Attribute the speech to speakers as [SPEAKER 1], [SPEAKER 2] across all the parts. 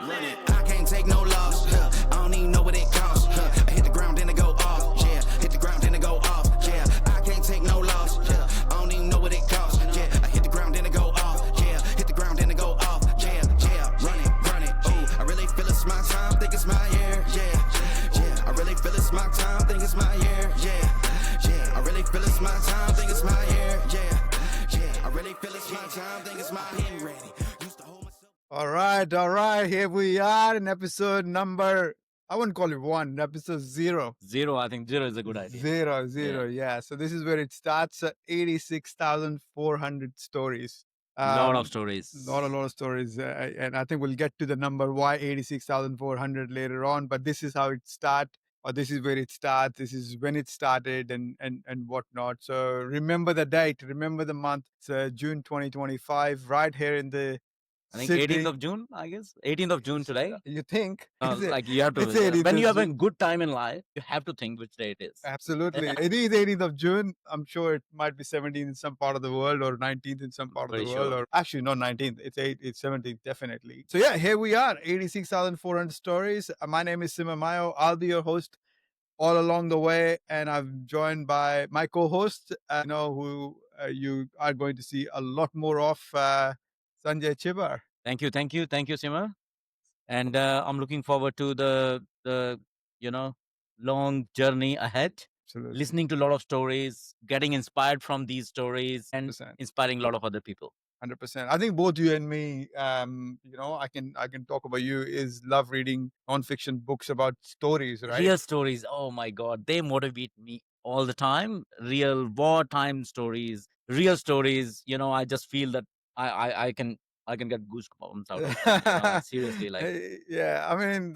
[SPEAKER 1] Run it. I can't take no loss. I don't even know what it costs. I hit the ground, then it go off. Yeah, hit the ground, then it go off. Yeah, I can't take no loss. I don't even know what it costs. Yeah, I hit the ground, then it go off. Yeah, hit the ground, then it go off. Yeah, run it. Ooh, I really feel it's my time. Think it's my year. Yeah. I really feel it's my time. Think it's my year. Yeah. I really feel it's my time. Think it's my year. Yeah. I really feel it's my time. Think it's my pen ready. Used to hold myself.
[SPEAKER 2] All right. Here we are in episode number, I wouldn't call it one, episode 0.
[SPEAKER 3] I think 0 is a good idea.
[SPEAKER 2] Zero. Yeah. So this is where it starts. 86,400 stories.
[SPEAKER 3] Lot of stories.
[SPEAKER 2] Lot of stories. And I think we'll get to the number why 86,400 later on. But this is how it starts. Or this is where it starts. This is when it started and whatnot. So remember the date. Remember the month. It's June 2025. Right here in the
[SPEAKER 3] I think
[SPEAKER 2] city.
[SPEAKER 3] 18th of June, I guess. 18th of June today.
[SPEAKER 2] You think? Is it?
[SPEAKER 3] Like you have to,
[SPEAKER 2] it's 18th
[SPEAKER 3] when you
[SPEAKER 2] of
[SPEAKER 3] have a
[SPEAKER 2] June.
[SPEAKER 3] good time in life, you have to think which day it is.
[SPEAKER 2] Absolutely. It is 18th of June. I'm sure it might be 17th in some part of the world or 19th in some part of
[SPEAKER 3] Pretty
[SPEAKER 2] the world.
[SPEAKER 3] sure.
[SPEAKER 2] Or actually, not 19th. It's 17th, definitely. So yeah, here we are. 86,400 stories. My name is Mayo. I'll be your host all along the way. And I'm joined by my co-host, who you are going to see a lot more of, Sanjay Chhibber.
[SPEAKER 3] Thank you, Simmer. And I'm looking forward to the long journey ahead.
[SPEAKER 2] Absolutely.
[SPEAKER 3] Listening to a lot of stories, getting inspired from these stories, and
[SPEAKER 2] 100%.
[SPEAKER 3] inspiring a lot of other people.
[SPEAKER 2] 100%. I think both you and me, I can talk about you is love reading non-fiction books about stories, right?
[SPEAKER 3] Real stories. Oh my God, they motivate me all the time. Real wartime stories, real stories. I just feel that I can get goosebumps out of it. Seriously, like
[SPEAKER 2] Yeah, I mean,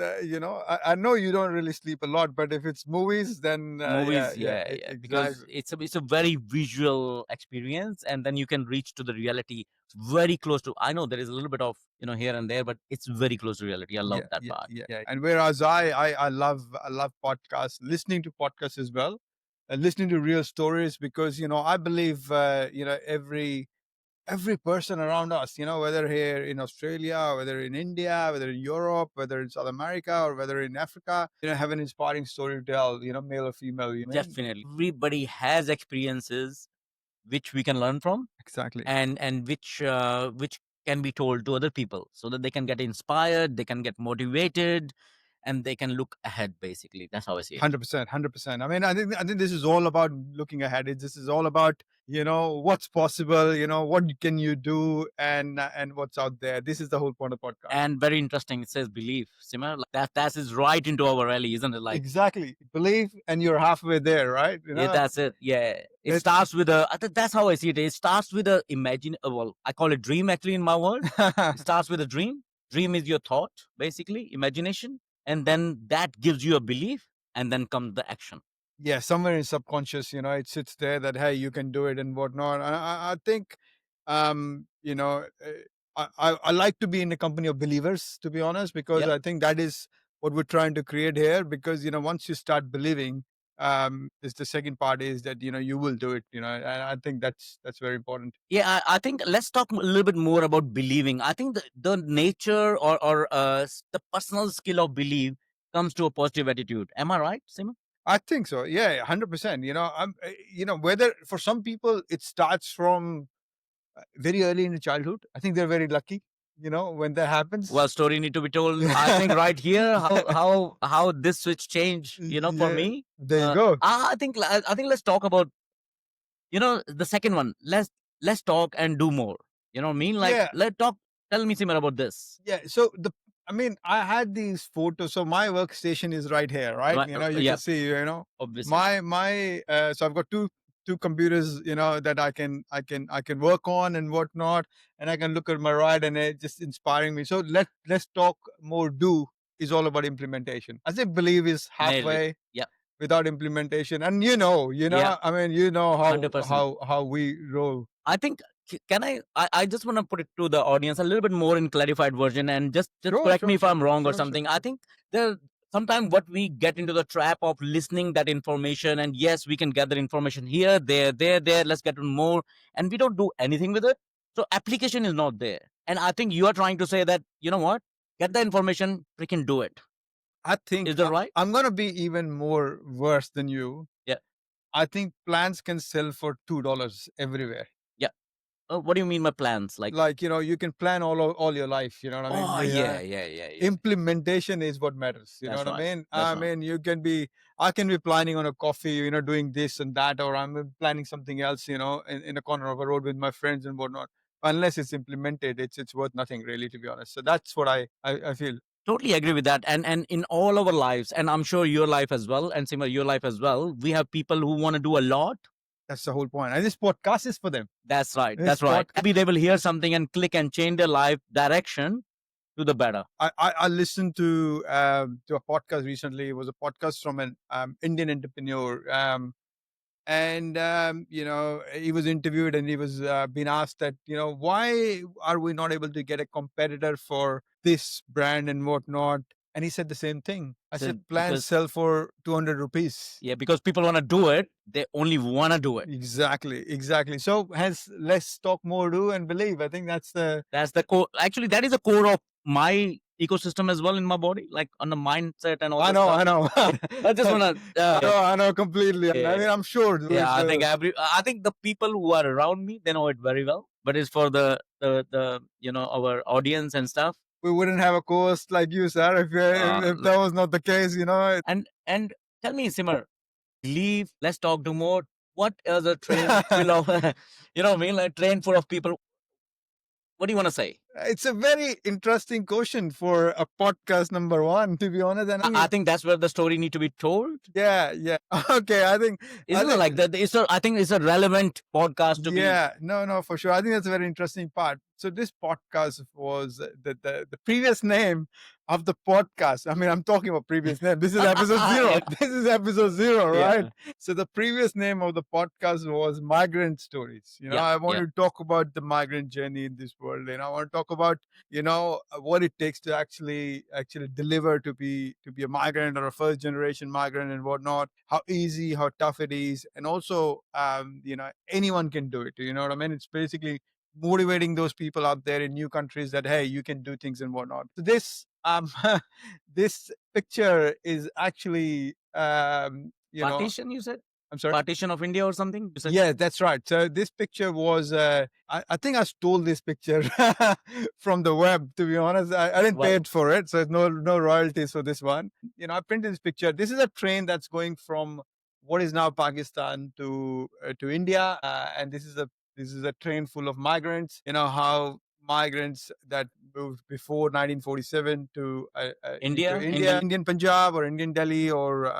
[SPEAKER 2] I know you don't really sleep a lot, but if it's movies, then
[SPEAKER 3] movies,
[SPEAKER 2] exactly.
[SPEAKER 3] because it's a very visual experience, and then you can reach to the reality very close to. I know there is a little bit of here and there, but it's very close to reality. I love that part.
[SPEAKER 2] Yeah. And whereas I love podcasts, listening to podcasts as well, and listening to real stories because I believe every person around us, whether here in Australia, whether in India, whether in Europe, whether in South America, or whether in Africa, have an inspiring story to tell, male or female.
[SPEAKER 3] Definitely, everybody has experiences which we can learn from,
[SPEAKER 2] Exactly.
[SPEAKER 3] and which can be told to other people so that they can get inspired, they can get motivated, and they can look ahead. Basically, that's how I see it.
[SPEAKER 2] 100%. I mean, I think this is all about looking ahead. This is all about what's possible. What can you do, and what's out there. This is the whole point of podcast.
[SPEAKER 3] And very interesting. It says belief, Simmer. Like that is right into our alley, isn't it? Like
[SPEAKER 2] exactly, believe, and you're halfway there, right?
[SPEAKER 3] Yeah, that's it. Yeah, it starts with a. That's how I see it. It starts with a imagine. Well, I call it dream actually in my world. It starts with a dream. Dream is your thought, basically, imagination. And then that gives you a belief, and then comes the action.
[SPEAKER 2] Yeah, somewhere in subconscious, it sits there that, hey, you can do it and whatnot. I think, I like to be in the company of believers, to be honest, because I think that is what we're trying to create here. Because, once you start believing, is the second part is that, you will do it, and I think that's very important.
[SPEAKER 3] Yeah, I think let's talk a little bit more about believing. I think the nature or the personal skill of belief comes to a positive attitude. Am I right, Simon?
[SPEAKER 2] I think so. Yeah, 100%. Whether for some people it starts from very early in the childhood. I think they're very lucky, when that happens.
[SPEAKER 3] Well, story need to be told. I think right here how this switch changed. For me.
[SPEAKER 2] There you go.
[SPEAKER 3] I think let's talk about the second one. Let's talk and do more. You know what I mean? Like let's talk. Tell me, Simon, about this.
[SPEAKER 2] Yeah. So I had these photos. So my workstation is right here, right? You can see,
[SPEAKER 3] Obviously.
[SPEAKER 2] My so I've got two computers, that I can work on and whatnot, and I can look at my right, and it's just inspiring me. So let's talk more. Do is all about implementation. I think believe is halfway.
[SPEAKER 3] Yeah.
[SPEAKER 2] Without implementation, and I mean, how we roll.
[SPEAKER 3] I think. Can I just want to put it to the audience a little bit more in clarified version, and just correct me if I'm wrong or something. I think there sometimes what we get into the trap of listening that information, and yes, we can gather information here, there. Let's get more, and we don't do anything with it. So application is not there. And I think you are trying to say that, you know what? get the information, freaking do it.
[SPEAKER 2] I think
[SPEAKER 3] Is that right?
[SPEAKER 2] I'm gonna be even more worse than you.
[SPEAKER 3] Yeah.
[SPEAKER 2] I think plans can sell for $2 everywhere.
[SPEAKER 3] Yeah. What do you mean by plans?
[SPEAKER 2] Like you can plan all your life. You know what I mean?
[SPEAKER 3] Oh yeah.
[SPEAKER 2] Implementation is what matters. You know
[SPEAKER 3] That's
[SPEAKER 2] what
[SPEAKER 3] right.
[SPEAKER 2] I mean?
[SPEAKER 3] That's
[SPEAKER 2] I
[SPEAKER 3] right.
[SPEAKER 2] mean, I can be planning on a coffee, doing this and that, or I'm planning something else, in a corner of a road with my friends and whatnot. Unless it's implemented, it's worth nothing really, to be honest. So that's what I feel.
[SPEAKER 3] Totally agree with that. And in all our lives, and I'm sure your life as well, and Sima, your life as well, we have people who want to do a lot.
[SPEAKER 2] That's the whole point. And this podcast is for them.
[SPEAKER 3] That's right.
[SPEAKER 2] This
[SPEAKER 3] That's right. Maybe they will hear something and click and change their life direction to the better.
[SPEAKER 2] I listened to a podcast recently. It was a podcast from an Indian entrepreneur. And he was interviewed and he was being asked that why are we not able to get a competitor for this brand and whatnot, and he said the same thing. I said plans sell for 200 rupees.
[SPEAKER 3] Yeah, because people want to do it, they only want to do it.
[SPEAKER 2] Exactly. So hence, let's talk more, do and believe. I think that's the
[SPEAKER 3] core. Actually, that is the core of my ecosystem as well in my body, like on the mindset and all.
[SPEAKER 2] I know.
[SPEAKER 3] I just want to.
[SPEAKER 2] I know completely. Yeah. I mean, I'm sure.
[SPEAKER 3] Yeah, I think the people who are around me, they know it very well. But it's for the our audience and stuff.
[SPEAKER 2] We wouldn't have a co-host like you, sir, if that was not the case.
[SPEAKER 3] And tell me, Simmer, leave. Let's talk to more. What is a train full of, like train full of people? What do you want to say?
[SPEAKER 2] It's a very interesting question for a podcast number 1, to be honest. And
[SPEAKER 3] I think that's where the story need to be told.
[SPEAKER 2] Yeah. Okay, I think
[SPEAKER 3] isn't it like that? I think it's a relevant podcast to be.
[SPEAKER 2] Yeah, no, for sure. I think that's a very interesting part. So this podcast was the previous name of the podcast. I mean, I'm talking about previous name. This is episode 0. This is episode 0, right? Yeah. So the previous name of the podcast was Migrant Stories. I want to talk about the migrant journey in this world. I want to talk about what it takes to actually deliver to be a migrant or a first generation migrant and whatnot. How easy, how tough it is, and also anyone can do it. You know what I mean? It's basically motivating those people out there in new countries that hey, you can do things and whatnot. So this this picture is actually
[SPEAKER 3] partition, you said? I'm sorry, partition of India or something?
[SPEAKER 2] Yeah, that's right. So this picture was I think I stole this picture from the web, to be honest. I didn't pay it for it, so no royalties for this one. I printed this picture. This is a train that's going from what is now Pakistan to India, and this is a train full of migrants. How migrants that moved before 1947 to Indian Punjab or Indian Delhi or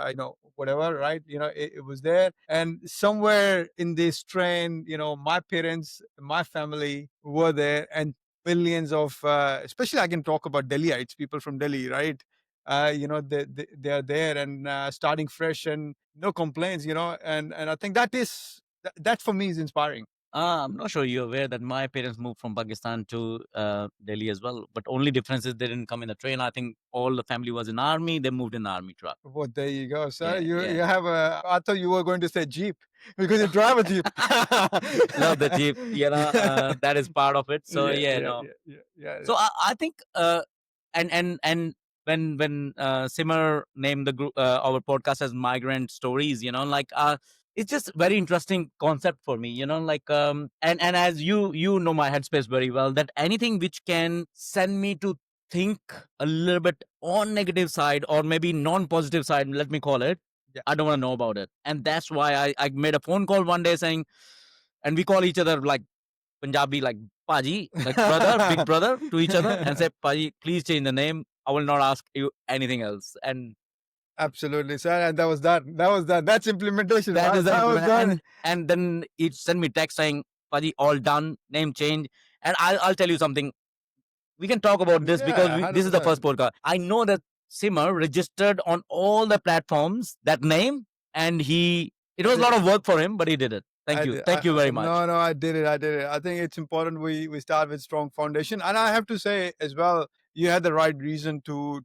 [SPEAKER 2] whatever, right? It was there, and somewhere in this train, my parents, my family were there, and millions of especially I can talk about Delhiites, people from Delhi, right? They are there and starting fresh and no complaints, and I think that for me is inspiring.
[SPEAKER 3] I'm not sure you're aware that my parents moved from Pakistan to Delhi as well. But only difference is they didn't come in a train. I think all the family was in army. They moved in the army truck.
[SPEAKER 2] Well, there you go, sir. You have I thought you were going to say Jeep because you drive a Jeep.
[SPEAKER 3] Love the Jeep. That is part of it. So yeah. So I think and when Simmer named the group our podcast as Migrant Stories, it's just very interesting concept for me, and as you know my headspace very well, that anything which can send me to think a little bit on negative side or maybe non-positive side, let me call it, I don't want to know about it. And that's why I made a phone call one day saying, and we call each other like Punjabi, like Paji, like brother, big brother to each other, and say, Paji, please change the name. I will not ask you anything else. And
[SPEAKER 2] absolutely, sir. And that was that. That's implementation. That was done.
[SPEAKER 3] And then it sent me text saying, Paji, all done, name change. And I'll tell you something. We can talk about this because this is the first podcast. I know that Simmer registered on all the platforms that name, and it was a lot of work for him, but he did it. Thank you very much.
[SPEAKER 2] No, I did it. I think it's important we start with strong foundation. And I have to say as well, you had the right reason to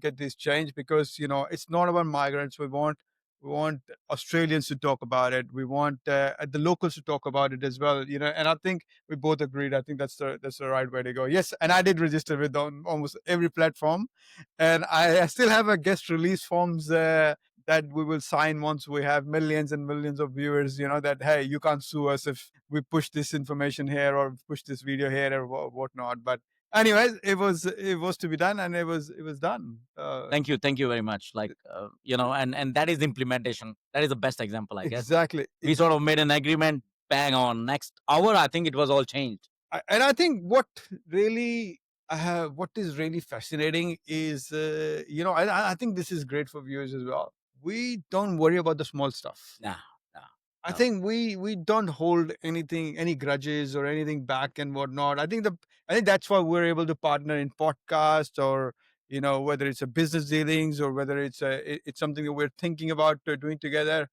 [SPEAKER 2] get this change because, it's not about migrants. We want We want Australians to talk about it. We want the locals to talk about it as well. And I think we both agreed. I think that's the right way to go. Yes, and I did register with on almost every platform, and I still have a guest release forms. That we will sign once we have millions and millions of viewers, that, hey, you can't sue us if we push this information here or push this video here or whatnot. But anyways, it was to be done, and it was done.
[SPEAKER 3] Thank you very much. Like and that is implementation. That is the best example, I guess.
[SPEAKER 2] Exactly.
[SPEAKER 3] We sort of made an agreement, bang on. Next hour, I think it was all changed.
[SPEAKER 2] And I think what is really fascinating is, I think this is great for viewers as well. We don't worry about the small stuff.
[SPEAKER 3] Nah.
[SPEAKER 2] I
[SPEAKER 3] No.
[SPEAKER 2] think we don't hold any grudges or anything back and whatnot. I think that's why we're able to partner in podcasts, or whether it's a business dealings, or whether it's something that we're thinking about doing together.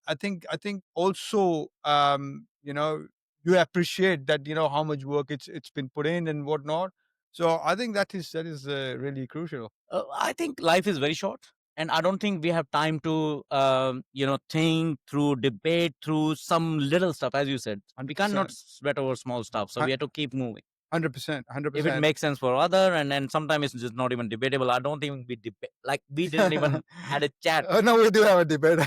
[SPEAKER 2] I think also, you appreciate that, how much work it's been put in and whatnot. So I think that is really crucial.
[SPEAKER 3] I think life is very short, and I don't think we have time to think through, debate through some little stuff. As you said, we cannot
[SPEAKER 2] 100%.
[SPEAKER 3] sweat over small stuff, so we have to keep moving.
[SPEAKER 2] 100%.
[SPEAKER 3] If it
[SPEAKER 2] 100%.
[SPEAKER 3] makes sense for other, and then sometimes it's just not even debatable. I don't think we debate, like we didn't even had a chat.
[SPEAKER 2] No, we do have a debate.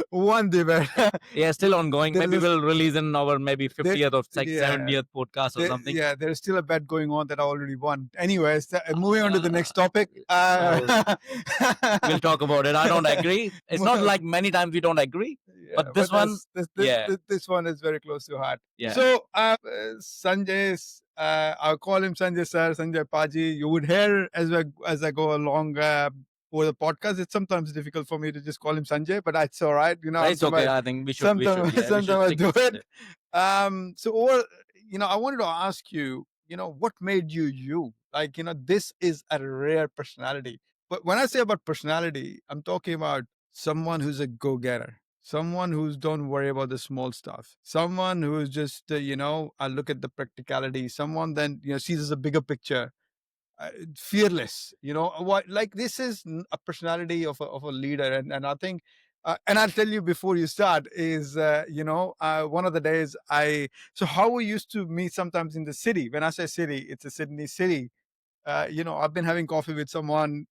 [SPEAKER 2] One debate.
[SPEAKER 3] Yeah, still ongoing.
[SPEAKER 2] There
[SPEAKER 3] Maybe
[SPEAKER 2] is-
[SPEAKER 3] we'll release in our maybe 50th or
[SPEAKER 2] yeah.
[SPEAKER 3] 70th podcast or something.
[SPEAKER 2] Yeah, there's still a bet going on that I already won. Anyways, moving on to the next topic.
[SPEAKER 3] We'll talk about it. I don't agree. It's not like many times we don't agree.
[SPEAKER 2] Yeah,
[SPEAKER 3] But this one,
[SPEAKER 2] this one is very close to heart.
[SPEAKER 3] Yeah.
[SPEAKER 2] So, Sanjay, I'll call him Sanjay sir, Sanjay Paji. You would hear as I go along for the podcast. It's sometimes difficult for me to just call him Sanjay, but it's all right.
[SPEAKER 3] It's okay. I think we should.
[SPEAKER 2] Sometimes I do
[SPEAKER 3] stick
[SPEAKER 2] it. So, I wanted to ask you, what made you you? Like, this is a rare personality. But when I say about personality, I'm talking about someone who's a go-getter, someone who's don't worry about the small stuff, someone who's just, I look at the practicality, someone then, sees a bigger picture, fearless, what, like, this is a personality of a leader. And I think, and I'll tell you before you start is, one of the days so how we used to meet sometimes in the city. When I say city, it's a Sydney city. I've been having coffee with someone.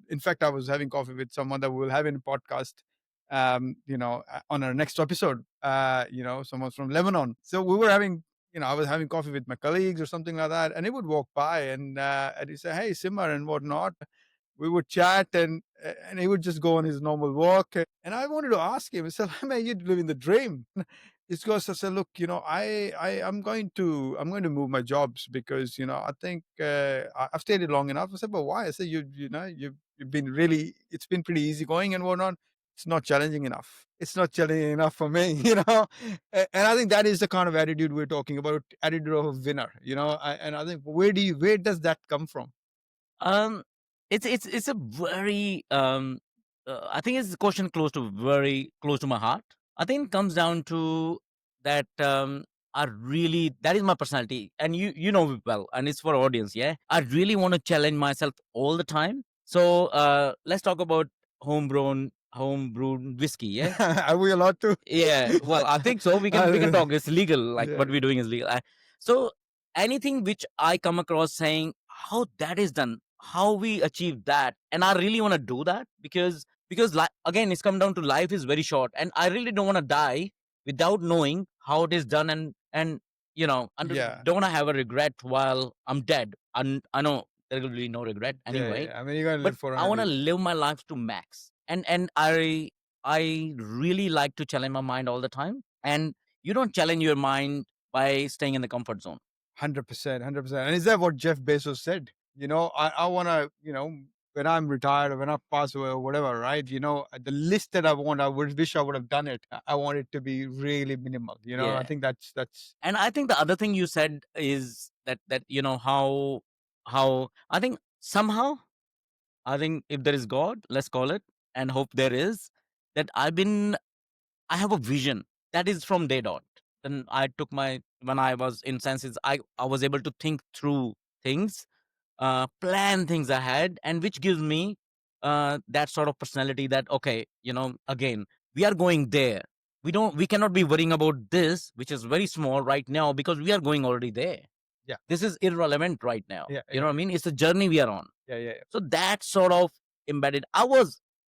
[SPEAKER 2] In fact, I was having coffee with someone that we'll have in a podcast, on our next episode, someone from Lebanon. So we were having, I was having coffee with my colleagues or something like that. And he would walk by and he'd say, hey, Simmer and whatnot. We would chat and he would just go on his normal walk. And I wanted to ask him, I said, man, you're living the dream. It's because I said, look, I'm going to move my jobs because, I think I've stayed long enough. I said, but why? I said, you've been really, it's been pretty easy going and whatnot. It's not challenging enough. It's not challenging enough for me, And I think that is the kind of attitude we're talking about, attitude of a winner, and I think where does that come from?
[SPEAKER 3] It's a very I think it's a question very close to my heart. I think it comes down to that that is my personality, and you know it well, and it's for audience. Yeah, I really want to challenge myself all the time. So let's talk about homebrewed whiskey. Yeah,
[SPEAKER 2] Are we allowed to?
[SPEAKER 3] yeah. Well, I think so. We can talk. It's legal. Like
[SPEAKER 2] Yeah.
[SPEAKER 3] what we're doing is legal. So anything which I come across saying how that is done, how we achieve that, and I really want to do that because again, it's come down to life is very short, and I really don't want to die without knowing how it is done, and
[SPEAKER 2] Yeah.
[SPEAKER 3] don't want to have a regret while I'm dead. And I know there will be no regret anyway.
[SPEAKER 2] Yeah. I mean, you're gonna
[SPEAKER 3] But
[SPEAKER 2] live for
[SPEAKER 3] I want to
[SPEAKER 2] 100 years.
[SPEAKER 3] live my life to max, and I really like to challenge my mind all the time. And you don't challenge your mind by staying in the comfort zone.
[SPEAKER 2] 100%, 100%. And is that what Jeff Bezos said? I want to, when I'm retired or when I pass away or whatever, right? The list that I want, I would wish I would have done it. I want it to be really minimal. I
[SPEAKER 3] Yeah.
[SPEAKER 2] think that's
[SPEAKER 3] And I think the other thing you said is that how I think somehow, I think if there is God, let's call it, and hope there is, that I have a vision that is from day dot. Then when I was in senses, I was able to think through things, plan things ahead, and which gives me that sort of personality that, okay, again, we are going there. We cannot be worrying about this, which is very small right now, because we are going already there.
[SPEAKER 2] Yeah.
[SPEAKER 3] This is irrelevant right now.
[SPEAKER 2] Yeah,
[SPEAKER 3] You know what I mean? It's a journey we are on.
[SPEAKER 2] Yeah.
[SPEAKER 3] So that sort of embedded.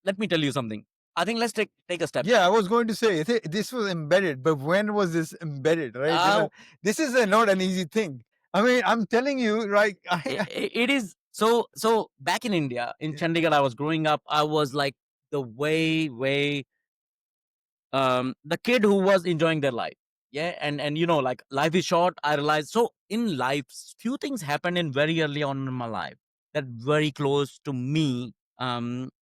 [SPEAKER 3] Let me tell you something. I think let's take a step.
[SPEAKER 2] Yeah, I was going to say this was embedded, but when was this embedded, right? This is not an easy thing. I mean, I'm telling you, right?
[SPEAKER 3] It is. So back in India, in Chandigarh, I was growing up. I was like the way the kid who was enjoying their life. Yeah, and like life is short. I realized. So in life, few things happened in very early on in my life that very close to me,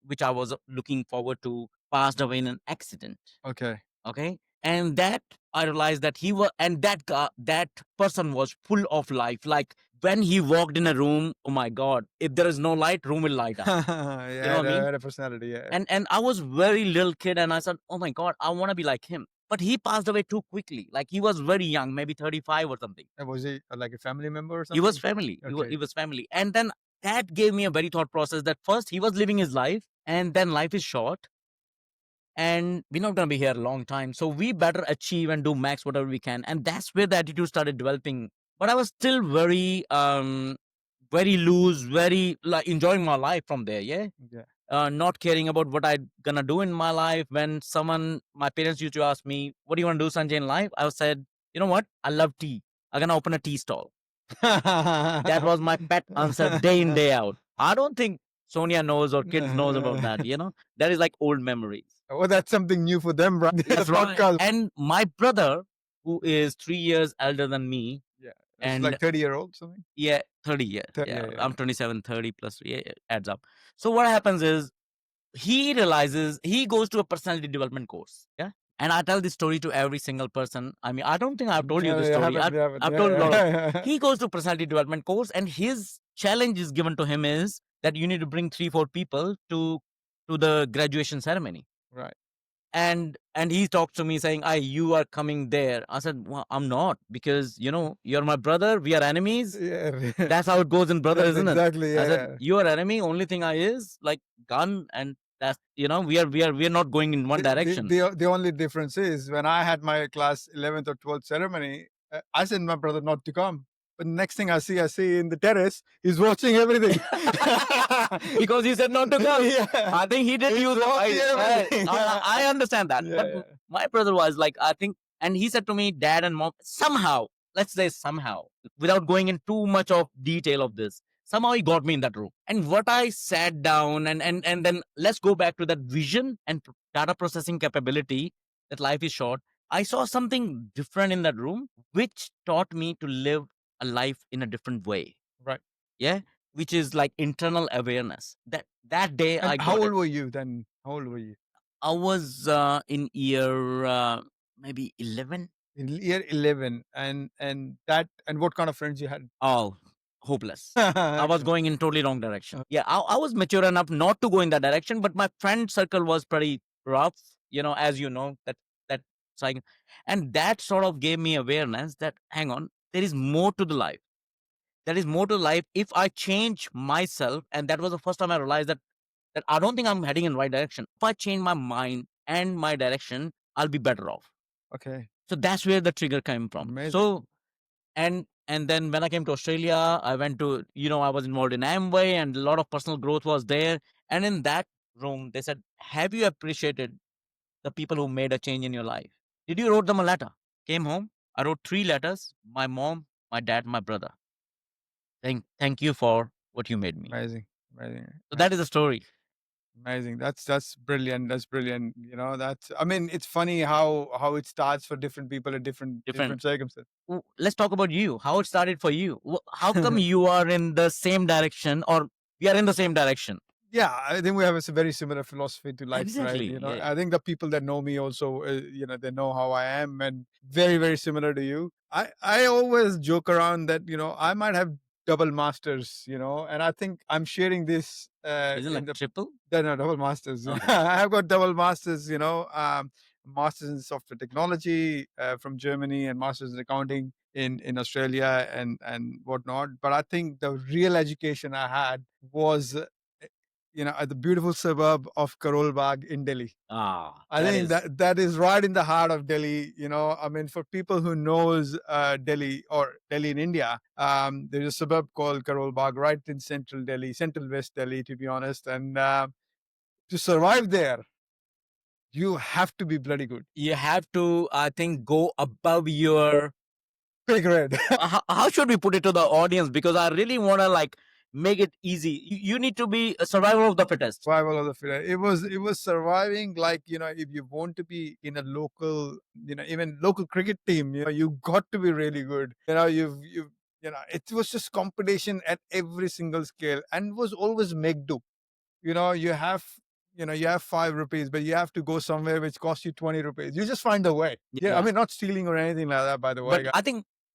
[SPEAKER 3] which I was looking forward to, passed away in an accident.
[SPEAKER 2] Okay.
[SPEAKER 3] And that I realized that he was, and that person was full of life. Like when he walked in a room, oh my God, if there is no light, room will light up.
[SPEAKER 2] Yeah,
[SPEAKER 3] You know what I mean?
[SPEAKER 2] had a personality. Yeah.
[SPEAKER 3] And I was very little kid, and I said, oh my God, I want to be like him. But he passed away too quickly. Like he was very young, maybe 35 or something.
[SPEAKER 2] Was he like a family member or something?
[SPEAKER 3] He was family. He was family. And then that gave me a very thought process that first he was living his life, and then life is short, and we're not going to be here a long time. So we better achieve and do max whatever we can. And that's where the attitude started developing. But I was still very, very loose, very like enjoying my life from there. Yeah. Not caring about what I gonna do in my life. When my parents used to ask me, what do you want to do, Sanjay, in life? I said, you know what? I love tea. I'm gonna open a tea stall. That was my pet answer day in, day out. I don't think Sonia knows or kids knows about that. That is like old memories.
[SPEAKER 2] Oh, that's something new for them, right?
[SPEAKER 3] That's right. And my brother, who is 3 years elder than me.
[SPEAKER 2] Yeah. And like 30-year-old something?
[SPEAKER 3] Yeah, 30 years.
[SPEAKER 2] 30,
[SPEAKER 3] yeah.
[SPEAKER 2] yeah.
[SPEAKER 3] I'm 27, 30 plus, it adds up. So what happens is he realizes he goes to a personality development course. Yeah. And I tell this story to every single person. I mean, I don't think I've told you this story. I've told a lot of. He goes to personality development course, and his challenge is given to him is that you need to bring 3-4 people to the graduation ceremony.
[SPEAKER 2] Right.
[SPEAKER 3] And he talks to me saying, you are coming there. I said, well, I'm not, because you're my brother. We are enemies.
[SPEAKER 2] Yeah.
[SPEAKER 3] That's how it goes in brother, isn't it?
[SPEAKER 2] Exactly. Yeah.
[SPEAKER 3] I said, you are enemy. Only thing I is like gun, and that's we are not going in one direction.
[SPEAKER 2] The only difference is when I had my class 11th or 12th ceremony, I sent my brother not to come. But next thing I see in the terrace, he's watching everything.
[SPEAKER 3] Because he said not to come.
[SPEAKER 2] Yeah.
[SPEAKER 3] I think he did use I understand that.
[SPEAKER 2] Yeah,
[SPEAKER 3] but my brother was like, I think, and he said to me, dad and mom, somehow, let's say somehow, without going in too much of detail of this, somehow he got me in that room. And what I sat down and then let's go back to that vision and data processing capability, that life is short. I saw something different in that room, which taught me to live a life in a different way.
[SPEAKER 2] Right.
[SPEAKER 3] Yeah. Which is like internal awareness. That day
[SPEAKER 2] and
[SPEAKER 3] I got
[SPEAKER 2] how old
[SPEAKER 3] it.
[SPEAKER 2] were you then? How old were you?
[SPEAKER 3] I was in year maybe 11.
[SPEAKER 2] In year 11. And what kind of friends you had?
[SPEAKER 3] Oh, hopeless. I was going in totally wrong direction. Yeah, I was mature enough not to go in that direction, but my friend circle was pretty rough, as you know, that cycle. And that sort of gave me awareness that, hang on, there is more to the life. There is more to life if I change myself. And that was the first time I realized that I don't think I'm heading in the right direction. If I change my mind and my direction, I'll be better off.
[SPEAKER 2] Okay.
[SPEAKER 3] So that's where the trigger came from.
[SPEAKER 2] Amazing.
[SPEAKER 3] So, and then when I came to Australia, I went to, I was involved in Amway, and a lot of personal growth was there. And in that room, they said, have you appreciated the people who made a change in your life? Did you wrote them a letter? Came home, I wrote 3 letters, my mom, my dad, my brother. Thank you for what you made me.
[SPEAKER 2] Amazing.
[SPEAKER 3] So that is the story.
[SPEAKER 2] Amazing. That's brilliant. That's brilliant. I mean, it's funny how it starts for different people at different circumstances.
[SPEAKER 3] Let's talk about you. How it started for you. How come you are in the same direction, or we are in the same direction?
[SPEAKER 2] Yeah, I think we have a very similar philosophy to life,
[SPEAKER 3] Exactly,
[SPEAKER 2] right?
[SPEAKER 3] yeah.
[SPEAKER 2] I think the people that know me also, they know how I am, and very, very similar to you. I always joke around that, I might have double masters, and I think I'm sharing this.
[SPEAKER 3] Isn't it like triple?
[SPEAKER 2] No, double masters.
[SPEAKER 3] Okay.
[SPEAKER 2] I've got double masters, masters in software technology from Germany, and masters in accounting in Australia and whatnot. But I think the real education I had was at the beautiful suburb of Karol Bagh in Delhi. I think that is right in the heart of Delhi. I mean, for people who knows Delhi or Delhi in India, there's a suburb called Karol Bagh right in central Delhi, central West Delhi, to be honest. And to survive there, you have to be bloody good.
[SPEAKER 3] You have to, I think, go above your
[SPEAKER 2] pay grade.
[SPEAKER 3] how should we put it to the audience? Because I really want to like make it easy. You need to be a survival of the fittest.
[SPEAKER 2] Survival of the fittest. It was surviving, like, if you want to be in a local, even local cricket team, you got to be really good. It was just competition at every single scale, and was always make do. You have 5 rupees, but you have to go somewhere which costs you 20 rupees. You just find a way. Yeah, I mean, not stealing or anything like that, by the way.
[SPEAKER 3] But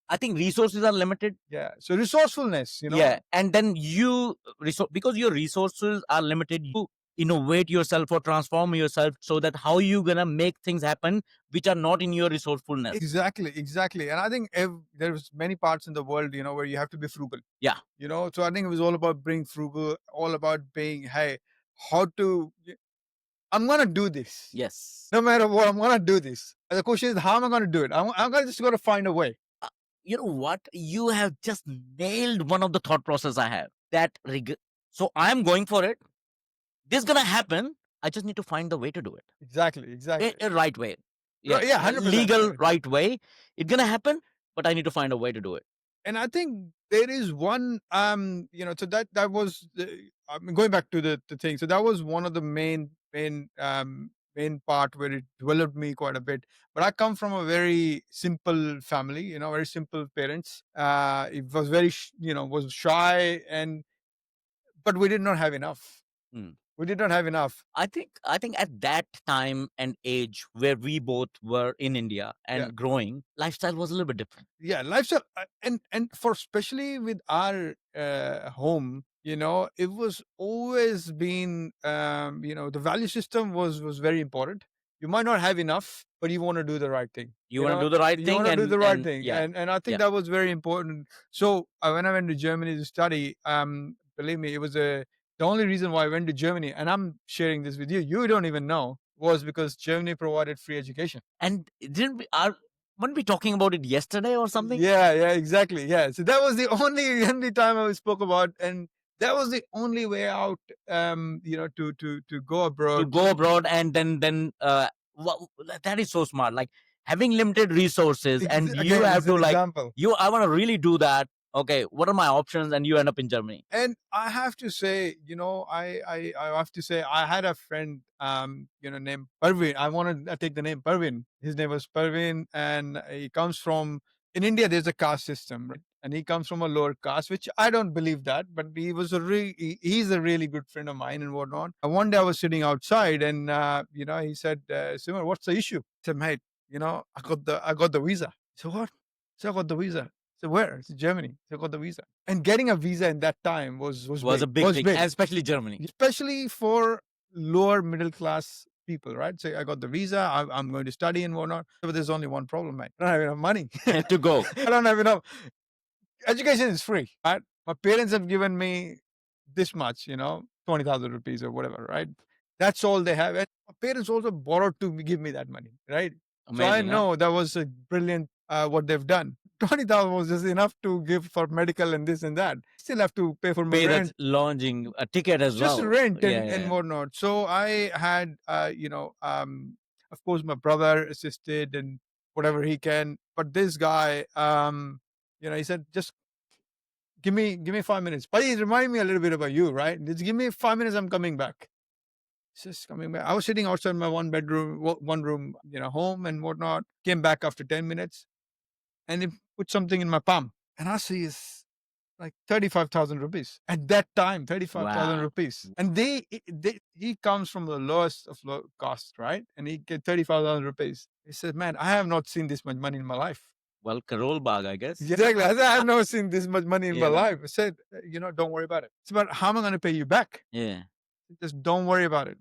[SPEAKER 3] I think resources are limited.
[SPEAKER 2] Yeah. So resourcefulness,
[SPEAKER 3] Yeah. And then because your resources are limited, you innovate yourself or transform yourself so that how you gonna make things happen which are not in your resourcefulness.
[SPEAKER 2] Exactly. And I think there's many parts in the world, where you have to be frugal.
[SPEAKER 3] Yeah.
[SPEAKER 2] So I think it was all about being frugal, all about being, hey, I'm going to do this.
[SPEAKER 3] Yes.
[SPEAKER 2] No matter what, I'm going to do this. And the question is, how am I going to do it? I'm just going to find a way.
[SPEAKER 3] You know what? You have just nailed one of the thought process I have. So I'm going for it. This is going to happen. I just need to find the way to do it.
[SPEAKER 2] Exactly.
[SPEAKER 3] A right way.
[SPEAKER 2] Yeah, 100%.
[SPEAKER 3] Legal, right way. It's going to happen, but I need to find a way to do it.
[SPEAKER 2] And I think there is one, so that was, going back to the thing. So that was one of the main part where it developed me quite a bit. But I come from a very simple family, very simple parents. It was very, was shy, but we did not have enough. We did not have enough.
[SPEAKER 3] I think at that time and age where we both were in India and growing, lifestyle was a little bit different.
[SPEAKER 2] Yeah, lifestyle, and for especially with our home, it was always been, the value system was very important. You might not have enough, but you want to do the right thing.
[SPEAKER 3] You want to do the right thing.
[SPEAKER 2] You want to do the right thing,
[SPEAKER 3] yeah.
[SPEAKER 2] and I think that was very important. So when I went to Germany to study, believe me, it was the only reason why I went to Germany, and I'm sharing this with you. You don't even know, was because Germany provided free education.
[SPEAKER 3] And weren't we talking about it yesterday or something?
[SPEAKER 2] Yeah, exactly. Yeah. So that was the only time I spoke about, and that was the only way out, to go abroad.
[SPEAKER 3] To go abroad, and then that is so smart. Like having limited resources, and you have to like, I want to really do that. Okay, what are my options? And you end up in Germany.
[SPEAKER 2] And I have to say, I have to say, I had a friend, named Parveen. I want to take the name Parveen. His name was Parveen, and he comes from, in India, there's a caste system, right? And he comes from a lower caste, which I don't believe that, but he was he's a really good friend of mine and whatnot. And one day I was sitting outside, and he said, Simar, what's the issue? I said, mate, I got the visa. So what? So I got the visa. So where? It's Germany. So I got the visa. And getting a visa in that time was
[SPEAKER 3] a big thing, and especially Germany.
[SPEAKER 2] Especially for lower middle class people, right? So I got the visa. I'm going to study and whatnot. But there's only one problem, mate. I don't have enough money
[SPEAKER 3] to go.
[SPEAKER 2] I don't have enough. Education is free, right? My parents have given me this much, 20,000 rupees or whatever, right? That's all they have. And my parents also borrowed to give me that money, right? Amazing, so I know that was a brilliant what they've done. 20,000 was just enough to give for medical and this and that. Still have to pay for my rent.
[SPEAKER 3] Lodging, a ticket as well.
[SPEAKER 2] Just rent and whatnot. So I had, of course, my brother assisted and whatever he can. But this guy, he said, just give me 5 minutes. But he reminded me a little bit about you, right? Just give me 5 minutes, I'm coming back. Just coming back. I was sitting outside my one room, home and whatnot. Came back after 10 minutes. And he put something in my palm. And I see it's like 35,000 rupees. At that time, 35,000 rupees. And he comes from the lowest of low cost, right? And he get 35,000 rupees. He said, man, I have not seen this much money in my life.
[SPEAKER 3] Well, Karol Bagh, I guess.
[SPEAKER 2] Yeah, exactly. I said, I have never seen this much money in my life. I said, don't worry about it. It's about how am I going to pay you back?
[SPEAKER 3] Yeah.
[SPEAKER 2] Just don't worry about it.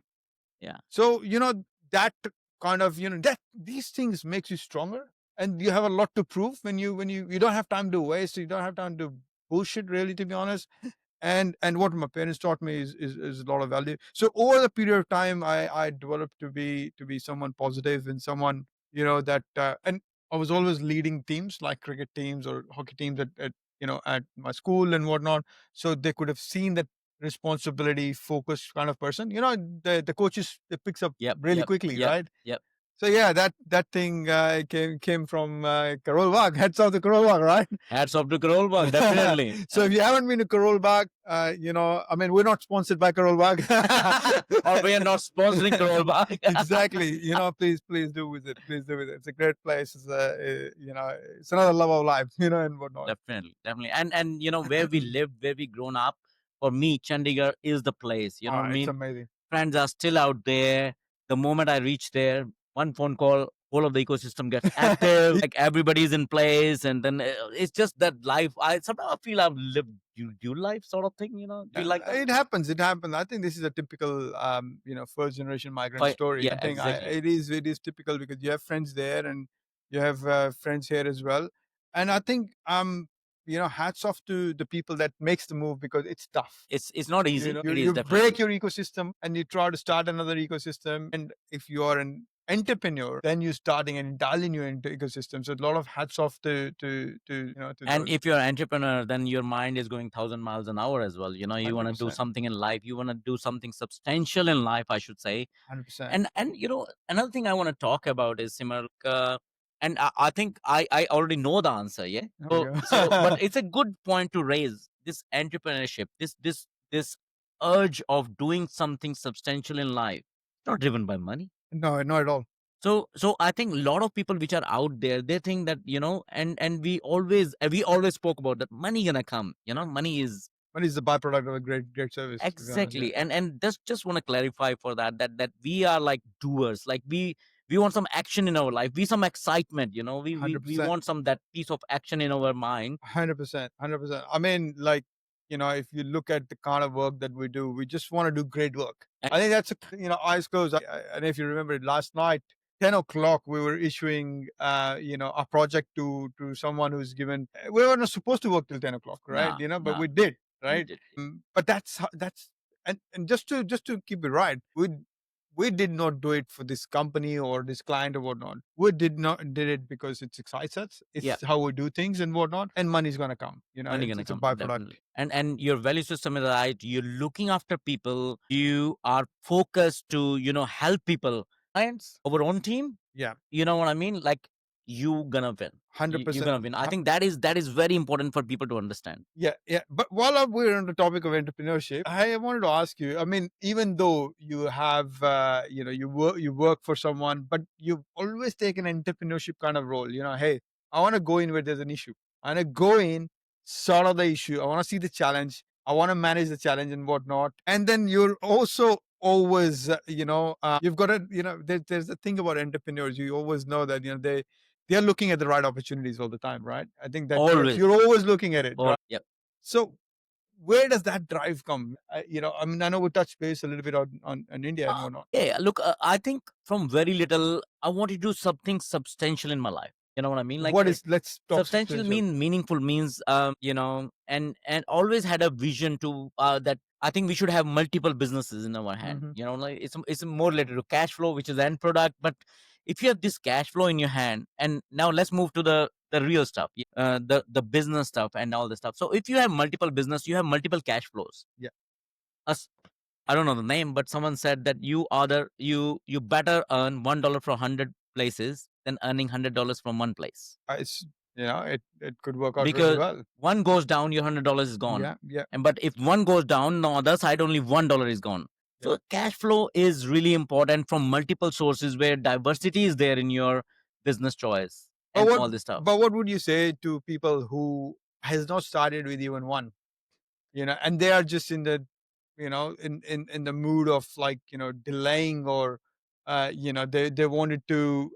[SPEAKER 3] Yeah.
[SPEAKER 2] So, that kind of, that these things makes you stronger. And you have a lot to prove when you don't have time to waste. You don't have time to bullshit, really, to be honest. and what my parents taught me is a lot of value. So over the period of time, I developed to be someone positive and someone, that and I was always leading teams like cricket teams or hockey teams at at my school and whatnot. So they could have seen that responsibility focused kind of person. The coaches, they picks up really quickly, right?
[SPEAKER 3] Yep.
[SPEAKER 2] So yeah, that thing came from Karol Bagh. Hats off to Karol Bagh, right?
[SPEAKER 3] Hats off to Karol Bagh, definitely.
[SPEAKER 2] So if you haven't been to Karol Bagh, I mean, we're not sponsored by Karol Bagh,
[SPEAKER 3] or we are not sponsoring Karol Bagh.
[SPEAKER 2] Exactly. Please do visit. Please do visit. It's a great place. It's it's another love of life, and whatnot.
[SPEAKER 3] Definitely. And where we live, where we grown up. For me, Chandigarh is the place. You know what I
[SPEAKER 2] It's
[SPEAKER 3] mean?
[SPEAKER 2] amazing.
[SPEAKER 3] Friends are still out there. The moment I reach there, one phone call, whole of the ecosystem gets active. Like everybody's in place, and then it's just that life. I sometimes feel I've lived your life sort of thing. Do you like that?
[SPEAKER 2] It happens. It happens. I think this is a typical, first generation migrant story.
[SPEAKER 3] Yeah,
[SPEAKER 2] I think
[SPEAKER 3] exactly.
[SPEAKER 2] it is typical because you have friends there and you have friends here as well. And I think, hats off to the people that makes the move because it's tough.
[SPEAKER 3] It's not easy. It is
[SPEAKER 2] You
[SPEAKER 3] definitely.
[SPEAKER 2] break your ecosystem and you try to start another ecosystem. And if you are an entrepreneur, then you're starting an entirely new ecosystem. So a lot of hats off to
[SPEAKER 3] And
[SPEAKER 2] those.
[SPEAKER 3] if you're an entrepreneur, then your mind is going 1,000 miles an hour as well. You want to do
[SPEAKER 2] 100%.
[SPEAKER 3] something in life. You want to do something substantial in life, I should say.
[SPEAKER 2] 100%.
[SPEAKER 3] And another thing I want to talk about is similar. And I think I already know the answer. Yeah.
[SPEAKER 2] There we
[SPEAKER 3] So,
[SPEAKER 2] go.
[SPEAKER 3] but it's a good point to raise this entrepreneurship. This urge of doing something substantial in life. It's not driven by money.
[SPEAKER 2] No, not at all.
[SPEAKER 3] So I think a lot of people which are out there, they think that, and we always spoke about that money gonna come, money is
[SPEAKER 2] Money is the byproduct of a great service. To be honest,
[SPEAKER 3] exactly.
[SPEAKER 2] yeah.
[SPEAKER 3] And just want to clarify for that we are like doers, like we want some action in our life, we some excitement, we
[SPEAKER 2] 100%.
[SPEAKER 3] want some that piece of action in our mind.
[SPEAKER 2] 100%. 100%. I mean, like, if you look at the kind of work that we do, we just want to do great work. I think that's eyes closed. And if you remember it, last night, 10 o'clock, we were issuing, a project to someone who's given. We were not supposed to work till 10 o'clock, right? But we did, right?
[SPEAKER 3] did.
[SPEAKER 2] But that's and just to keep it right, we did not do it for this company or this client or whatnot. We did it because it excites us. It's how we do things and whatnot, and money's gonna come.
[SPEAKER 3] Money gonna
[SPEAKER 2] It's a
[SPEAKER 3] come,
[SPEAKER 2] byproduct.
[SPEAKER 3] definitely. And your value system is right. You're looking after people. You are focused to help people, clients, our own team.
[SPEAKER 2] Yeah.
[SPEAKER 3] You know what I mean? Like you gonna win. You're gonna
[SPEAKER 2] 100%.
[SPEAKER 3] win. I think that is very important for people to understand.
[SPEAKER 2] Yeah, yeah. But while we're on the topic of entrepreneurship, I wanted to ask you. I mean, even though you have, you work for someone, but you've always taken entrepreneurship kind of role. Hey, I want to go in where there's an issue. I want to go in, solve the issue. I want to see the challenge. I want to manage the challenge and whatnot. And then you're also always, you've got to, there's a thing about entrepreneurs. You always know that they're looking at the right opportunities all the time, right? I think that
[SPEAKER 3] Always.
[SPEAKER 2] you're always looking at it, right?
[SPEAKER 3] Yep.
[SPEAKER 2] So where does that drive come? I mean, I know we touched base a little bit on India and whatnot.
[SPEAKER 3] Yeah, look, I think from very little, I want to do something substantial in my life. You know what I mean? Like
[SPEAKER 2] Let's talk
[SPEAKER 3] substantial mean meaningful means and always had a vision to that I think we should have multiple businesses in our hand. Like it's more related to cash flow, which is the end product. But if you have this cash flow in your hand, and now let's move to the real stuff, the business stuff and all this stuff. So if you have multiple business, you have multiple cash flows.
[SPEAKER 2] Yeah.
[SPEAKER 3] I don't know the name, but someone said that you better earn $1 from 100 places than earning $100 from one place.
[SPEAKER 2] It could work out
[SPEAKER 3] Because
[SPEAKER 2] really well.
[SPEAKER 3] one goes down, your $100 is gone.
[SPEAKER 2] Yeah.
[SPEAKER 3] But if one goes down, on the other side only $1 is gone. So cash flow is really important from multiple sources where diversity is there in your business choice and all this stuff.
[SPEAKER 2] But what would you say to people who has not started with even one, and they are just in the, in the mood of like, delaying or, they wanted to,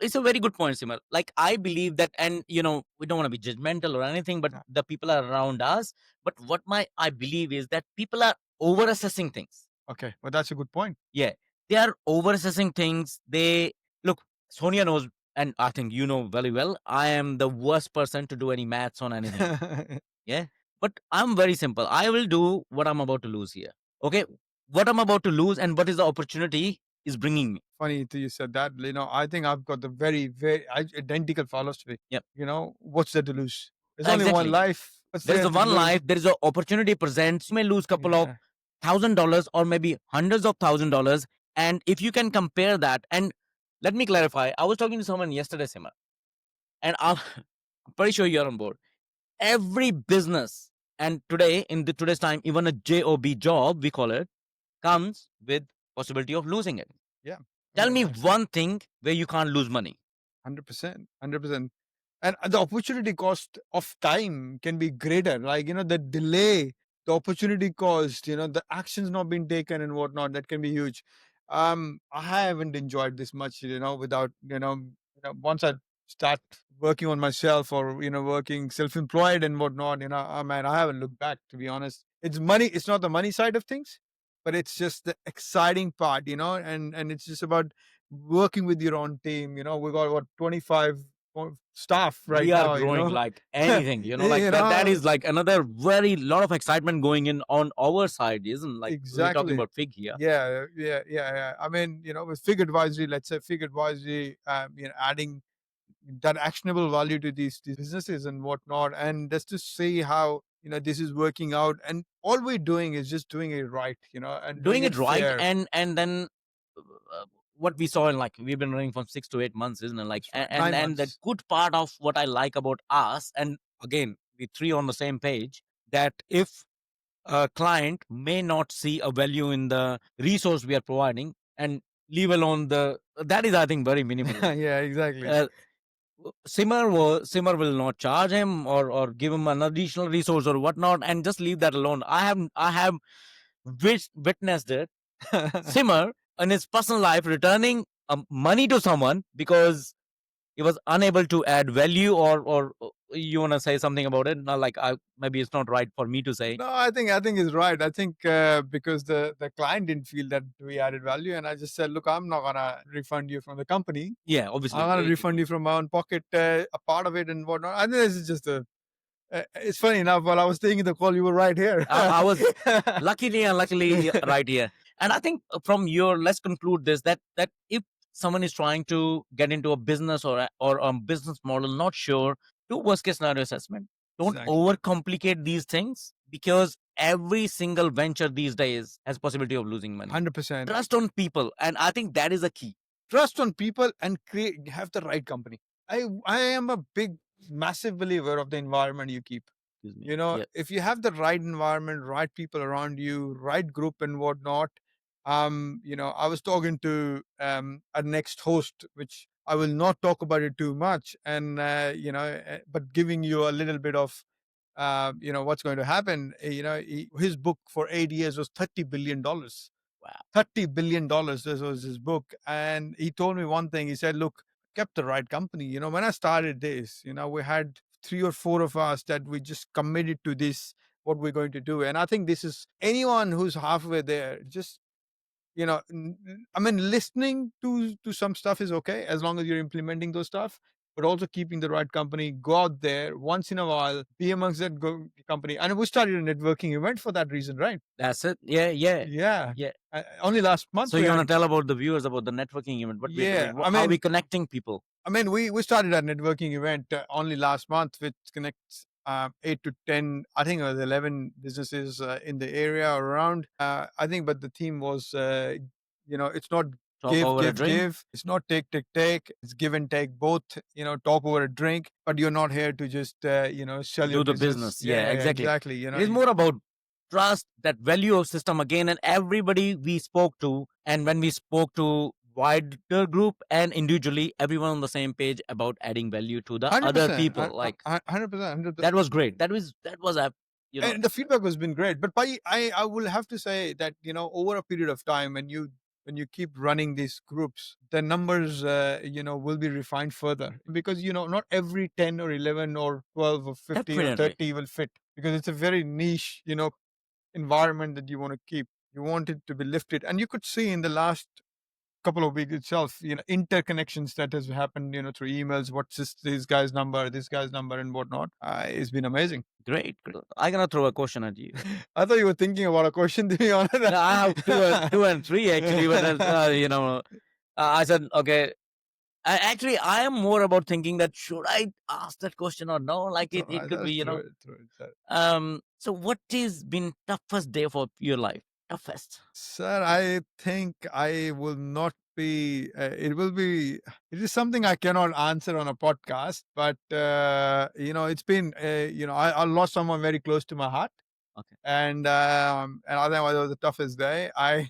[SPEAKER 3] it's a very good point, Simar. Like I believe that, and we don't want to be judgmental or anything, but the people are around us. But what I believe is that people are over assessing things.
[SPEAKER 2] Okay, well, that's a good point.
[SPEAKER 3] Yeah, they are over assessing things. They look, Sonia knows, and I think you know very well, I am the worst person to do any maths on anything. Yeah. But I'm very simple. I will do what I'm about to lose here. Okay, what I'm about to lose and what is the opportunity is bringing me.
[SPEAKER 2] Funny that you said that. I think I've got the very identical philosophy.
[SPEAKER 3] Yep.
[SPEAKER 2] What's there to lose? There's only one
[SPEAKER 3] Exactly.
[SPEAKER 2] life. What's
[SPEAKER 3] There is
[SPEAKER 2] there
[SPEAKER 3] a
[SPEAKER 2] to
[SPEAKER 3] one
[SPEAKER 2] lose?
[SPEAKER 3] life. There is an opportunity presents. You may lose couple of $1,000 or maybe hundreds of $1,000. And if you can compare that, and let me clarify, I was talking to someone yesterday, Sima, and I'm pretty sure you're on board. Every business, and today in today's time, even a job we call it, comes with possibility of losing it.
[SPEAKER 2] Yeah.
[SPEAKER 3] Tell me
[SPEAKER 2] 100%.
[SPEAKER 3] one thing where you can't lose money.
[SPEAKER 2] 100%. 100%. And the opportunity cost of time can be greater. The delay, the opportunity cost, the actions not being taken and whatnot, that can be huge. I haven't enjoyed this much, without, once I start working on myself or, working self-employed and whatnot, man, I haven't looked back, to be honest. It's money. It's not the money side of things, but it's just the exciting part, and it's just about working with your own team. We got what 25 staff right
[SPEAKER 3] We are
[SPEAKER 2] now.
[SPEAKER 3] growing like anything, like
[SPEAKER 2] You
[SPEAKER 3] that
[SPEAKER 2] know
[SPEAKER 3] is like another very lot of excitement going in on our side, isn't like we're talking
[SPEAKER 2] exactly.
[SPEAKER 3] about fig here.
[SPEAKER 2] Yeah. I mean, with fig advisory, let's say fig advisory, adding that actionable value to these businesses and whatnot, and just to see how this is working out, and all we're doing is just doing it right, and doing
[SPEAKER 3] Doing
[SPEAKER 2] it
[SPEAKER 3] it right,
[SPEAKER 2] fair.
[SPEAKER 3] and then what we saw in, like, we've been running from 6 to 8 months, isn't it? Like,
[SPEAKER 2] That's right.
[SPEAKER 3] and
[SPEAKER 2] 9 months.
[SPEAKER 3] the good part of what I like about us, and again, we three on the same page, that if a client may not see a value in the resource we are providing, and leave alone the, that is, I think, very minimal. Like,
[SPEAKER 2] Yeah, exactly.
[SPEAKER 3] Simmer will not charge him or give him an additional resource or whatnot, and just leave that alone. I have witnessed it. Simmer in his personal life returning money to someone because he was unable to add value, or you want to say something about it? Not like, maybe it's not right for me to say.
[SPEAKER 2] No, I think he's right. I think because the client didn't feel that we added value, and I just said, look, I'm not gonna refund you from the company.
[SPEAKER 3] Yeah, obviously.
[SPEAKER 2] I'm gonna refund you from my own pocket, a part of it and whatnot. I think this is just a. It's funny enough. While I was taking the call, you were right here.
[SPEAKER 3] I was luckily and luckily right here. And I think from your, let's conclude this, that if someone is trying to get into a business or a business model, not sure, do worst case scenario assessment. Don't
[SPEAKER 2] Exactly.
[SPEAKER 3] overcomplicate these things, because every single venture these days has possibility of losing money.
[SPEAKER 2] 100%.
[SPEAKER 3] Trust on people, and I think that is a key.
[SPEAKER 2] Trust on people and have the right company. I am a big, massive believer of the environment you keep.
[SPEAKER 3] Excuse me. Yeah.
[SPEAKER 2] If you have the right environment, right people around you, right group and whatnot. I was talking to a next host, which I will not talk about it too much, and but giving you a little bit of what's going to happen. His book for 8 years was $30 billion.
[SPEAKER 3] Wow.
[SPEAKER 2] $30 billion. This was his book, and he told me one thing. He said, "Look, kept the right company. When I started this, we had 3 or 4 of us that we just committed to this, what we're going to do. And I think this is anyone who's halfway there, just I mean, listening to some stuff is okay as long as you're implementing those stuff, but also keeping the right company. Go out there once in a while, be amongst that company. And we started a networking event for that reason, right?
[SPEAKER 3] That's it. Yeah.
[SPEAKER 2] Only last month.
[SPEAKER 3] So you want to tell about the viewers about the networking event? What we're doing? How are we connecting people?
[SPEAKER 2] I mean, we started a networking event only last month, which connects 8 to 10, I think it was 11 businesses in the area around. I think, but the theme was, it's not
[SPEAKER 3] Talk over a drink.
[SPEAKER 2] give. It's not take. It's give and take both, talk over a drink, but you're not here to just, sell your
[SPEAKER 3] Do the business. Yeah, exactly.
[SPEAKER 2] Exactly.
[SPEAKER 3] It is more about trust, that value of system again, and everybody we spoke to, and when we spoke to wider group and individually, everyone on the same page about adding value to the other people. Like
[SPEAKER 2] 100%.
[SPEAKER 3] that was great. That was a
[SPEAKER 2] And the feedback has been great. But I will have to say that over a period of time, when you keep running these groups, the numbers will be refined further, because not every 10 or 11 or 12 or 15 or
[SPEAKER 3] Definitely.
[SPEAKER 2] 30 will fit, because it's a very niche environment that you want to keep. You want it to be lifted, and you could see in the last couple of weeks itself, interconnections that has happened, through emails, what's this guy's number, and whatnot. It's been amazing.
[SPEAKER 3] Great. I'm gonna throw a question at you.
[SPEAKER 2] I thought you were thinking about a question, to be honest.
[SPEAKER 3] No, I have two and three actually, but I said okay. Actually, I am more about thinking that should I ask that question or no? Like it could be, So what is been toughest day for your life? Toughest.
[SPEAKER 2] Sir, I think I will not be. It is something I cannot answer on a podcast. But it's been. I lost someone very close to my heart.
[SPEAKER 3] Okay.
[SPEAKER 2] And I think it was the toughest day. I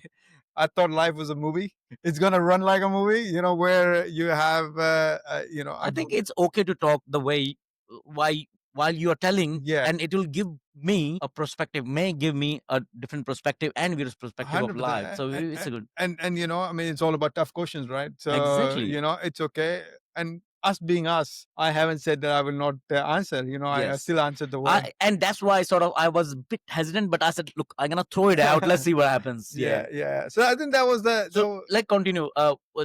[SPEAKER 2] thought life was a movie. It's gonna run like a movie, where you have,
[SPEAKER 3] I think it's okay to talk the way while you are telling,
[SPEAKER 2] Yeah.
[SPEAKER 3] and it will give me a perspective, may give me a different perspective and various perspective of
[SPEAKER 2] 100%.
[SPEAKER 3] life. So it's a good.
[SPEAKER 2] And it's all about tough questions, right? So
[SPEAKER 3] Exactly.
[SPEAKER 2] it's okay. And us being us, I haven't said that I will not answer. I
[SPEAKER 3] Yes.
[SPEAKER 2] still answered the word.
[SPEAKER 3] And that's why I was a bit hesitant, but I said, look, I'm gonna throw it out. Let's see what happens.
[SPEAKER 2] Yeah. So I think that was
[SPEAKER 3] So let's continue.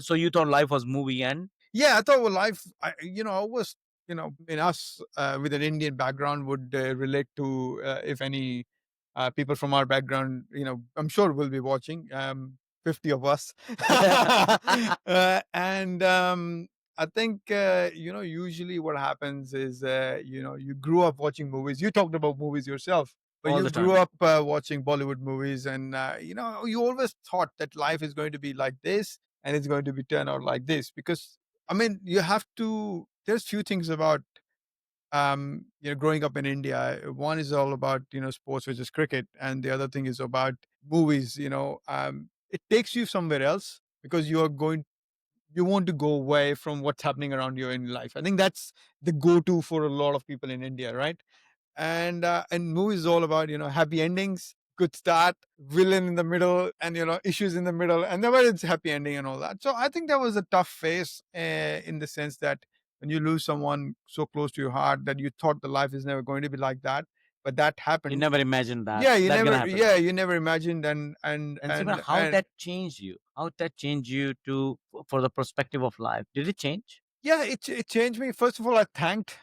[SPEAKER 3] So you thought life was movie, and
[SPEAKER 2] yeah, I thought life, I was, in us with an Indian background would relate to, if any people from our background, I'm sure will be watching, 50 of us. And I think, usually what happens is, you grew up watching movies. You talked about movies yourself. But
[SPEAKER 3] All
[SPEAKER 2] you
[SPEAKER 3] the
[SPEAKER 2] grew
[SPEAKER 3] time.
[SPEAKER 2] up watching Bollywood movies, and you always thought that life is going to be like this, and it's going to be turned out like this. Because you have to. There's few things about growing up in India. One is all about sports, which is cricket, and the other thing is about movies. It takes you somewhere else because you want to go away from what's happening around you in life. I think that's the go-to for a lot of people in India, right? And movies is all about happy endings, good start, villain in the middle, and issues in the middle, and then it's happy ending and all that. So I think that was a tough phase, in the sense that when you lose someone so close to your heart that you thought the life is never going to be like that, but that happened.
[SPEAKER 3] You never imagined that.
[SPEAKER 2] Yeah, you
[SPEAKER 3] that's gonna
[SPEAKER 2] never.
[SPEAKER 3] happen.
[SPEAKER 2] Yeah, you never imagined, and
[SPEAKER 3] Simran, how that changed you? How that changed you for the perspective of life? Did it change?
[SPEAKER 2] Yeah, it changed me. First of all, I thanked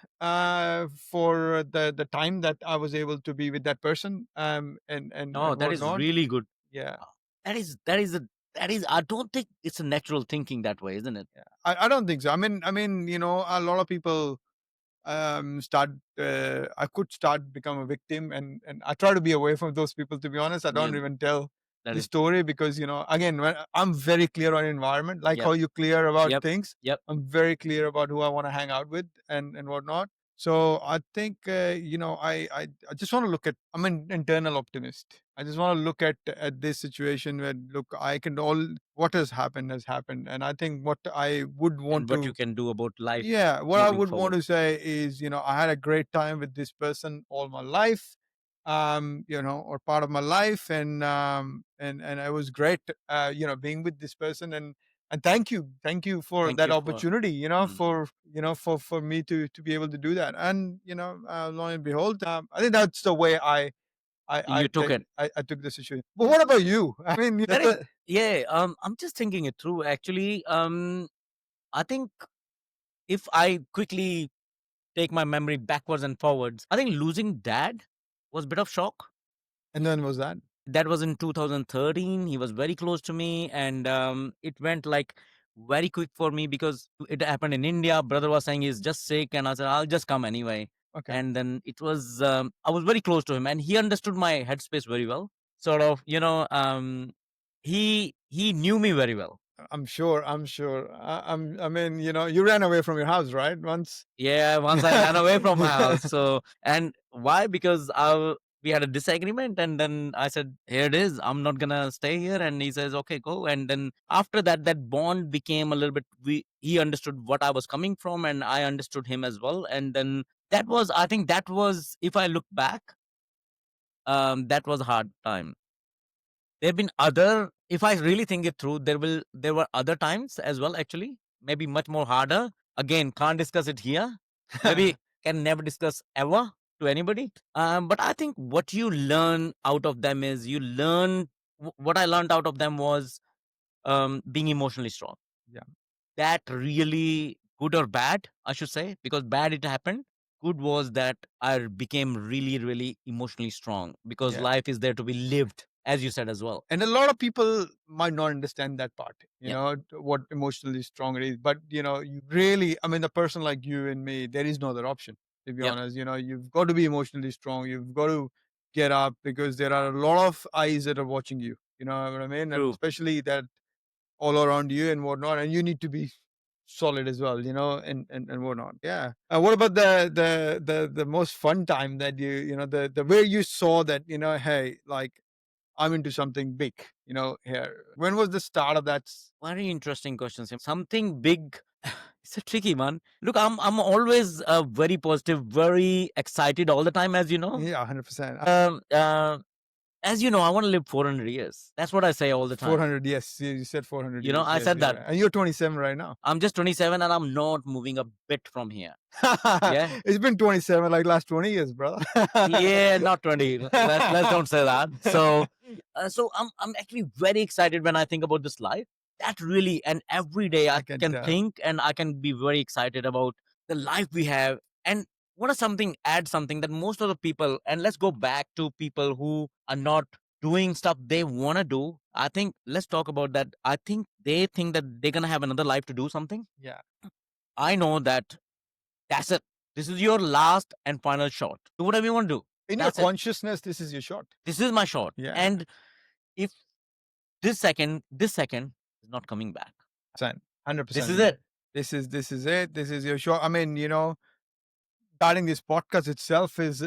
[SPEAKER 2] for the time that I was able to be with that person.
[SPEAKER 3] No, that is really good.
[SPEAKER 2] Yeah.
[SPEAKER 3] That is I don't think it's a natural thinking that way, isn't it?
[SPEAKER 2] Yeah. I don't think so. I mean, a lot of people start. I could start become a victim, and I try to be away from those people. To be honest, I don't
[SPEAKER 3] Yeah,
[SPEAKER 2] even tell
[SPEAKER 3] that
[SPEAKER 2] the
[SPEAKER 3] is
[SPEAKER 2] story because again, when I'm very clear on environment, like
[SPEAKER 3] Yep.
[SPEAKER 2] how you clear about
[SPEAKER 3] Yep.
[SPEAKER 2] things.
[SPEAKER 3] Yep.
[SPEAKER 2] I'm very clear about who I want to hang out with and whatnot. So I think I just want to look at. I'm an internal optimist. I just want to look at this situation where look, I can all what has happened, and I think what I would want
[SPEAKER 3] and what
[SPEAKER 2] to
[SPEAKER 3] you can do about life.
[SPEAKER 2] yeah, what I
[SPEAKER 3] moving
[SPEAKER 2] would want
[SPEAKER 3] forward.
[SPEAKER 2] to say is, I had a great time with this person all my life, or part of my life, and it was great, being with this person, and thank you for
[SPEAKER 3] Thank
[SPEAKER 2] that
[SPEAKER 3] you for
[SPEAKER 2] opportunity,
[SPEAKER 3] Mhm.
[SPEAKER 2] for me to be able to do that, and lo and behold, I think that's the way
[SPEAKER 3] You took it.
[SPEAKER 2] I took the situation. But what about you? I mean,
[SPEAKER 3] That is yeah. I'm just thinking it through. Actually, I think if I quickly take my memory backwards and forwards, I think losing dad was a bit of shock.
[SPEAKER 2] and then was that?
[SPEAKER 3] That was in 2013. He was very close to me, and it went like very quick for me because it happened in India. Brother was saying he's just sick, and I said I'll just come anyway.
[SPEAKER 2] Okay.
[SPEAKER 3] And then it was I was very close to him, and he understood my headspace very well. Sort of, he knew me very well.
[SPEAKER 2] I'm sure. I mean, you ran away from your house, right? Once.
[SPEAKER 3] Yeah, once I ran away from my house. So, and why? Because we had a disagreement, and then I said, "Here it is. I'm not gonna stay here." And he says, "Okay, go." And then after that, that bond became a little bit. He understood what I was coming from, and I understood him as well. And then that was, I think, that was. If I look back, that was a hard time. There have been other. If I really think it through, there were other times as well. Actually, maybe much more harder. Again, can't discuss it here. Maybe can never discuss ever to anybody. But I think what you learn out of them is what I learned out of them was being emotionally strong.
[SPEAKER 2] Yeah.
[SPEAKER 3] That really good or bad, I should say, because bad it happened. Good was that I became really, really emotionally strong because
[SPEAKER 2] Yeah.
[SPEAKER 3] life is there to be lived, as you said as well.
[SPEAKER 2] And a lot of people might not understand that part, you
[SPEAKER 3] Yeah.
[SPEAKER 2] know, what emotionally strong it is. But, you know, you really, I mean, a person like you and me, there is no other option, to be
[SPEAKER 3] Yep.
[SPEAKER 2] honest. You know, you've got to be emotionally strong. You've got to get up because there are a lot of eyes that are watching you. You know what I mean? And
[SPEAKER 3] True.
[SPEAKER 2] especially that all around you and whatnot. And you need to be solid as well, you know, and whatnot. Yeah. What about the most fun time that you know, the way you saw that, you know, hey, like, I'm into something big, you know, here. When was the start of that?
[SPEAKER 3] Very interesting question, Sim. Something big. It's a tricky one. Look, I'm always very positive, very excited all the time, as you know.
[SPEAKER 2] Yeah, 100%.
[SPEAKER 3] As you know, I want to live 400 years. That's what I say all the time.
[SPEAKER 2] 400, yes. You said 400
[SPEAKER 3] You know,
[SPEAKER 2] years.
[SPEAKER 3] I
[SPEAKER 2] Yes,
[SPEAKER 3] said
[SPEAKER 2] you're
[SPEAKER 3] that.
[SPEAKER 2] right. And you're 27 right now.
[SPEAKER 3] I'm just 27 and I'm not moving a bit from here. Yeah.
[SPEAKER 2] It's been 27, like last 20 years, brother.
[SPEAKER 3] Yeah, not 20. Let's don't say that. So, so I'm actually very excited when I think about this life. That really, and every day I
[SPEAKER 2] can
[SPEAKER 3] can
[SPEAKER 2] tell.
[SPEAKER 3] think and I can be very excited about the life we have. And what is something, add something that most of the people, and let's go back to people who are not doing stuff they want to do. I think let's talk about that. I think they think that they're going to have another life to do something.
[SPEAKER 2] Yeah.
[SPEAKER 3] I know that that's it. This is your last and final shot. Do whatever you want to do.
[SPEAKER 2] In
[SPEAKER 3] That's it.
[SPEAKER 2] your consciousness, this is your shot.
[SPEAKER 3] This is my shot.
[SPEAKER 2] Yeah.
[SPEAKER 3] And if this second is not coming back.
[SPEAKER 2] 100%.
[SPEAKER 3] This is it.
[SPEAKER 2] This is it. This is your shot. I mean, you know, starting this podcast itself is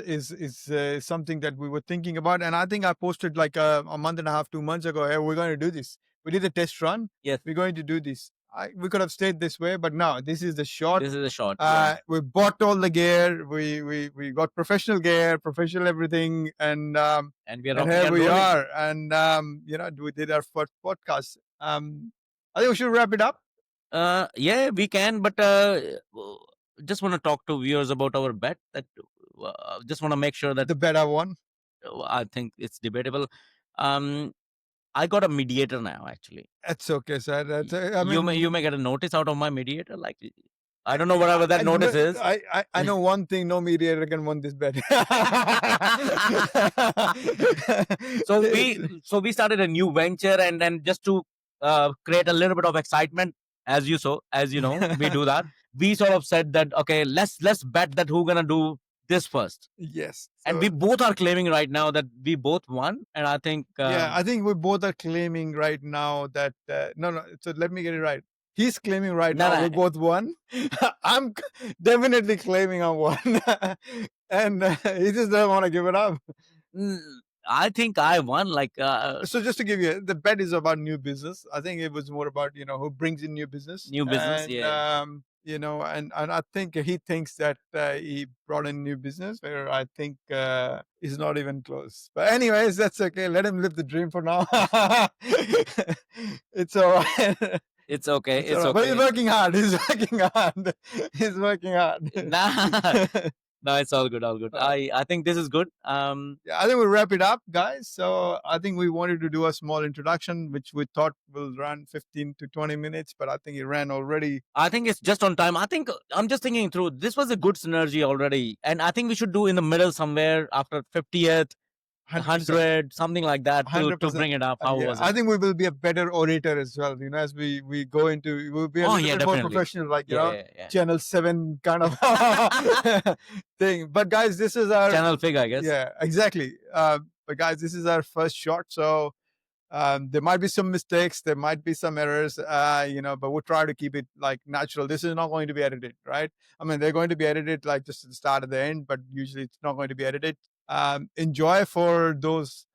[SPEAKER 2] something that we were thinking about, and I think I posted like a month and a half, 2 months ago. Hey, we're going to do this. We did a test run.
[SPEAKER 3] Yes.
[SPEAKER 2] We're going to do this. We could have stayed this way, but no, this is the shot.
[SPEAKER 3] This is a shot.
[SPEAKER 2] We bought all the gear. We got professional gear, professional everything, and
[SPEAKER 3] we are
[SPEAKER 2] and
[SPEAKER 3] rocking
[SPEAKER 2] here
[SPEAKER 3] and
[SPEAKER 2] we
[SPEAKER 3] rolling.
[SPEAKER 2] are. And you know, we did our first podcast. I think we should wrap it up.
[SPEAKER 3] Yeah, we can, but just want to talk to viewers about our bet. That just want to make sure that
[SPEAKER 2] The better one.
[SPEAKER 3] I think it's debatable. I got a mediator now. Actually,
[SPEAKER 2] That's okay, sir. That's I mean,
[SPEAKER 3] you may get a notice out of my mediator. Like I don't know whatever that notice is.
[SPEAKER 2] I know one thing: no mediator can win this bet.
[SPEAKER 3] so we started a new venture, and then just to create a little bit of excitement, as you know, we do that. We sort of said that okay, let's bet that who's gonna do this first.
[SPEAKER 2] Yes.
[SPEAKER 3] And we both are claiming right now that we both won, and I think
[SPEAKER 2] yeah, I think we both are claiming right now that no. So let me get it right. He's claiming right now we both won. I'm definitely claiming I won, and he just doesn't want to give it up.
[SPEAKER 3] I think I won. Like
[SPEAKER 2] so, just to give you, the bet is about new business. I think it was more about, you know, who brings in new business. And,
[SPEAKER 3] yeah.
[SPEAKER 2] You know, and I think he thinks that he brought in new business, where I think he's not even close. But anyways, that's okay. Let him live the dream for now. It's all right.
[SPEAKER 3] It's okay. It's okay.
[SPEAKER 2] But he's working hard. He's working hard. He's working hard.
[SPEAKER 3] Nah. No, it's all good. All good. I think this is good.
[SPEAKER 2] Yeah, I think we'll wrap it up, guys. So I think we wanted to do a small introduction, which we thought will run 15 to 20 minutes, but I think it ran already.
[SPEAKER 3] I think it's just on time. I think I'm just thinking through. This was a good synergy already, and I think we should do in the middle somewhere after 50th. 100, something like that, to bring it up. How was it?
[SPEAKER 2] I think we will be a better orator as well. You know, as we go into, we'll be a little bit more professional, like, you know, Channel 7 kind of thing. But guys, this is our
[SPEAKER 3] channel figure, I guess.
[SPEAKER 2] Yeah, exactly. But guys, this is our first shot, so there might be some mistakes, there might be some errors, you know, but we'll try to keep it like natural. This is not going to be edited, right? I mean, they're going to be edited like just at the start of the end, but usually it's not going to be edited. Enjoy for those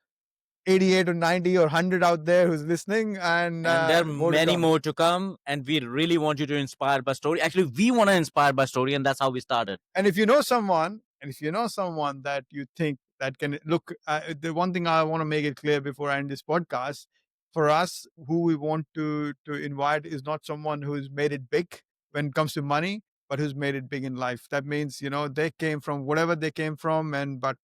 [SPEAKER 2] 88 or 90 or 100 out there who's listening, and
[SPEAKER 3] there are many more to come, and we really want you to inspire by story. Actually, we want to inspire by story, and that's how we started.
[SPEAKER 2] And if you know someone that you think that can look, the one thing I want to make it clear before I end this podcast, for us, who we want to invite is not someone who's made it big when it comes to money, but who's made it big in life. That means, you know, they came from whatever they came from, but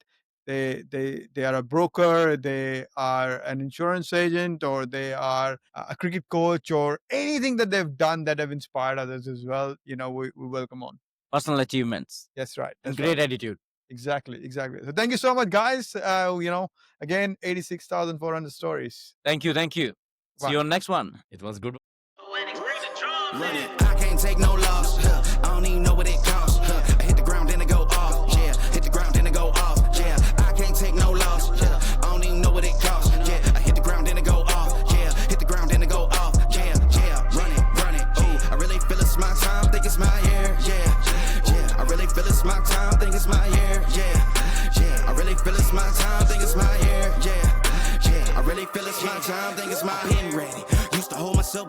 [SPEAKER 2] they are a broker, they are an insurance agent, or they are a cricket coach, or anything that they've done that have inspired others as well. We welcome on.
[SPEAKER 3] Personal achievements.
[SPEAKER 2] That's right. That's
[SPEAKER 3] Great
[SPEAKER 2] right.
[SPEAKER 3] attitude.
[SPEAKER 2] Exactly. So thank you so much, guys. Again, 86,400 stories.
[SPEAKER 3] Thank you.
[SPEAKER 2] Bye.
[SPEAKER 3] See you on next one. It was good.
[SPEAKER 1] I can't take no loss. I don't even know what it costs. I hit the ground, then it go off. Yeah, hit the ground, then it go off. Yeah, I can't take no loss. I don't even know what it costs. Yeah, I hit the ground, then it go off. Yeah, hit the ground, then it go off. Yeah, run it. Ooh, I really feel it's my time, think it's my year. Yeah, I really feel it's my time, think it's my year. Yeah, I really feel it's my time, think it's my year. Yeah, I really feel it's my time, think it's my year.